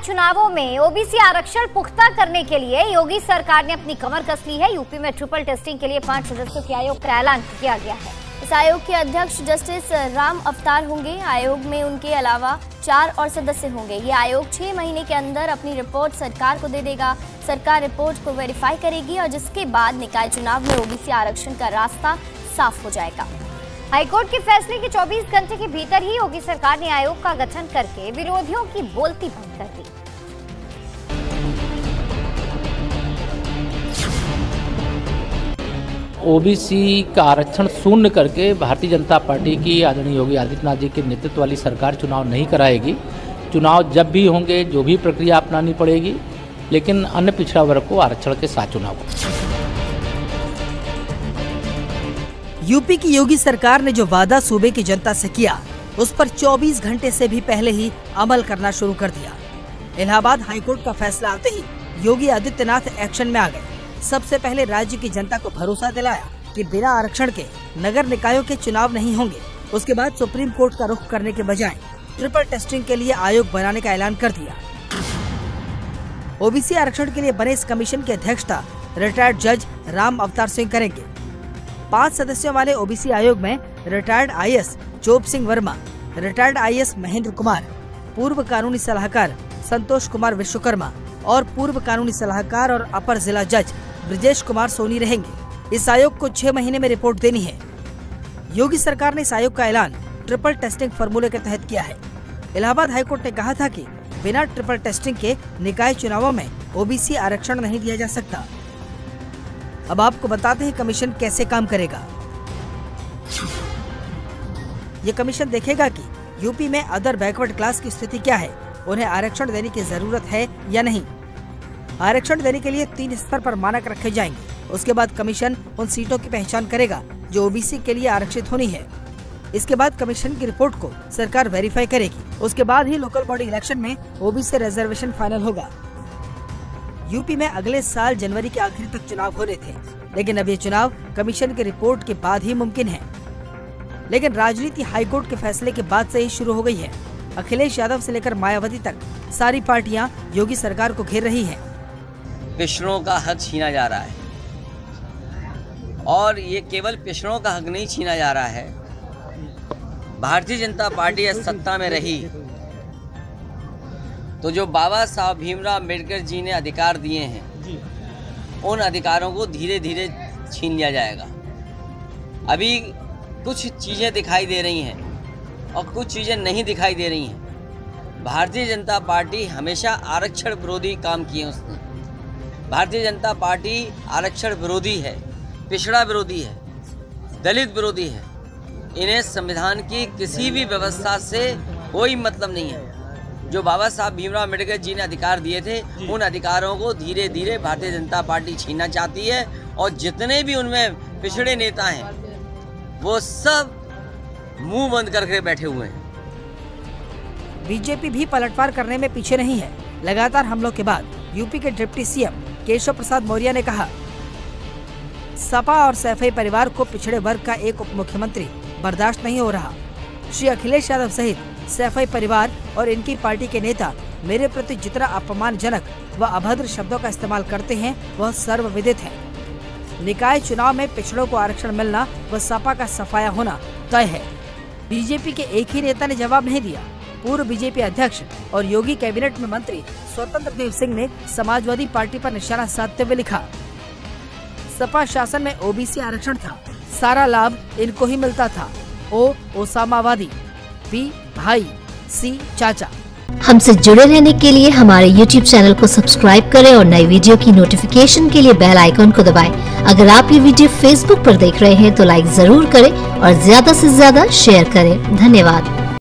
चुनावों में ओबीसी आरक्षण पुख्ता करने के लिए योगी सरकार ने अपनी कमर कस ली है। यूपी में ट्रिपल टेस्टिंग के लिए 5 सदस्यों के आयोग का ऐलान किया गया है। इस आयोग के अध्यक्ष जस्टिस राम अवतार होंगे। आयोग में उनके अलावा 4 और सदस्य होंगे। ये आयोग 6 महीने के अंदर अपनी रिपोर्ट सरकार को दे देगा। सरकार रिपोर्ट को वेरीफाई करेगी और जिसके बाद निकाय चुनाव में ओबीसी आरक्षण का रास्ता साफ हो जाएगा। हाईकोर्ट के फैसले के 24 घंटे के भीतर ही योगी सरकार ने आयोग का गठन करके विरोधियों की बोलती बंद कर दी। ओबीसी का आरक्षण शून्य करके भारतीय जनता पार्टी की आदरणीय योगी आदित्यनाथ जी के नेतृत्व वाली सरकार चुनाव नहीं कराएगी। चुनाव जब भी होंगे जो भी प्रक्रिया अपनानी पड़ेगी, लेकिन अन्य पिछड़ा वर्ग को आरक्षण के साथ चुनाव होगा। यूपी की योगी सरकार ने जो वादा सूबे की जनता से किया, उस पर 24 घंटे से भी पहले ही अमल करना शुरू कर दिया। इलाहाबाद हाईकोर्ट का फैसला आते ही योगी आदित्यनाथ एक्शन में आ गए। सबसे पहले राज्य की जनता को भरोसा दिलाया कि बिना आरक्षण के नगर निकायों के चुनाव नहीं होंगे। उसके बाद सुप्रीम कोर्ट का रुख करने के बजाय ट्रिपल टेस्टिंग के लिए आयोग बनाने का ऐलान कर दिया। ओबीसी आरक्षण के लिए बने इस कमीशन की अध्यक्षता रिटायर्ड जज राम अवतार सिंह करेंगे। 5 सदस्यों वाले ओबीसी आयोग में retired IAS chop Singh Verma, retired IAS Mahendra Kumar, पूर्व कानूनी सलाहकार संतोष कुमार विश्वकर्मा और पूर्व कानूनी सलाहकार और अपर जिला जज ब्रजेश कुमार सोनी रहेंगे। इस आयोग को 6 महीने में रिपोर्ट देनी है। योगी सरकार ने इस आयोग का ऐलान ट्रिपल टेस्टिंग फॉर्मूले के तहत किया है। इलाहाबाद हाईकोर्ट ने कहा था कि बिना ट्रिपल टेस्टिंग के निकाय चुनावों में ओबीसी आरक्षण नहीं दिया जा सकता। अब आपको बताते हैं कमीशन कैसे काम करेगा। ये कमीशन देखेगा कि यूपी में अदर बैकवर्ड क्लास की स्थिति क्या है, उन्हें आरक्षण देने की जरूरत है या नहीं। आरक्षण देने के लिए 3 स्तर पर मानक रखे जाएंगे। उसके बाद कमीशन उन सीटों की पहचान करेगा जो ओबीसी के लिए आरक्षित होनी है। इसके बाद कमीशन की रिपोर्ट को सरकार वेरीफाई करेगी। उसके बाद ही लोकल बॉडी इलेक्शन में ओबीसी रिजर्वेशन फाइनल होगा। यूपी में अगले साल जनवरी के आखिर तक चुनाव होने थे, लेकिन अब ये चुनाव कमीशन की रिपोर्ट के बाद ही मुमकिन है। लेकिन राजनीति हाईकोर्ट के फैसले के बाद से ही शुरू हो गई है। अखिलेश यादव से लेकर मायावती तक सारी पार्टियां योगी सरकार को घेर रही हैं। पिछड़ों का हक छीना जा रहा है, और ये केवल पिछड़ों का हक नहीं छीना जा रहा है। भारतीय जनता पार्टी सत्ता में रही तो जो बाबा साहब भीमराव अम्बेडकर जी ने अधिकार दिए हैं, उन अधिकारों को धीरे धीरे छीन लिया जाएगा। अभी कुछ चीज़ें दिखाई दे रही हैं और कुछ चीज़ें नहीं दिखाई दे रही हैं। भारतीय जनता पार्टी हमेशा आरक्षण विरोधी काम किए उसने। भारतीय जनता पार्टी आरक्षण विरोधी है, पिछड़ा विरोधी है, दलित विरोधी है। इन्हें संविधान की किसी भी व्यवस्था से कोई मतलब नहीं है। जो बाबा साहब भीमराव अम्बेडकर जी ने अधिकार दिए थे, उन अधिकारों को धीरे धीरे भारतीय जनता पार्टी छीनना चाहती है। और जितने भी उनमें पिछड़े नेता हैं, वो सब मुंह बंद करके बैठे हुए हैं। बीजेपी भी पलटवार करने में पीछे नहीं है। लगातार हमलों के बाद यूपी के डिप्टी सीएम केशव प्रसाद मौर्य ने कहा, सपा और सैफई परिवार को पिछड़े वर्ग का एक उप मुख्यमंत्री बर्दाश्त नहीं हो रहा। श्री अखिलेश यादव सहित सैफई परिवार और इनकी पार्टी के नेता मेरे प्रति जितना अपमानजनक व अभद्र शब्दों का इस्तेमाल करते हैं, वह सर्वविदित है। निकाय चुनाव में पिछड़ों को आरक्षण मिलना व सपा का सफाया होना तय है। बीजेपी के एक ही नेता ने जवाब नहीं दिया। पूर्व बीजेपी अध्यक्ष और योगी कैबिनेट में मंत्री स्वतंत्र देव सिंह ने समाजवादी पार्टी पर निशाना साधते हुए लिखा, सपा शासन में ओबीसी आरक्षण था, सारा लाभ इनको ही मिलता था। ओ ओसामावादी, बी भाई, सी चाचा। हमसे जुड़े रहने के लिए हमारे YouTube चैनल को सब्सक्राइब करें और नई वीडियो की नोटिफिकेशन के लिए बेल आइकॉन को दबाएं। अगर आप ये वीडियो Facebook पर देख रहे हैं तो लाइक जरूर करें और ज्यादा से ज्यादा शेयर करें। धन्यवाद।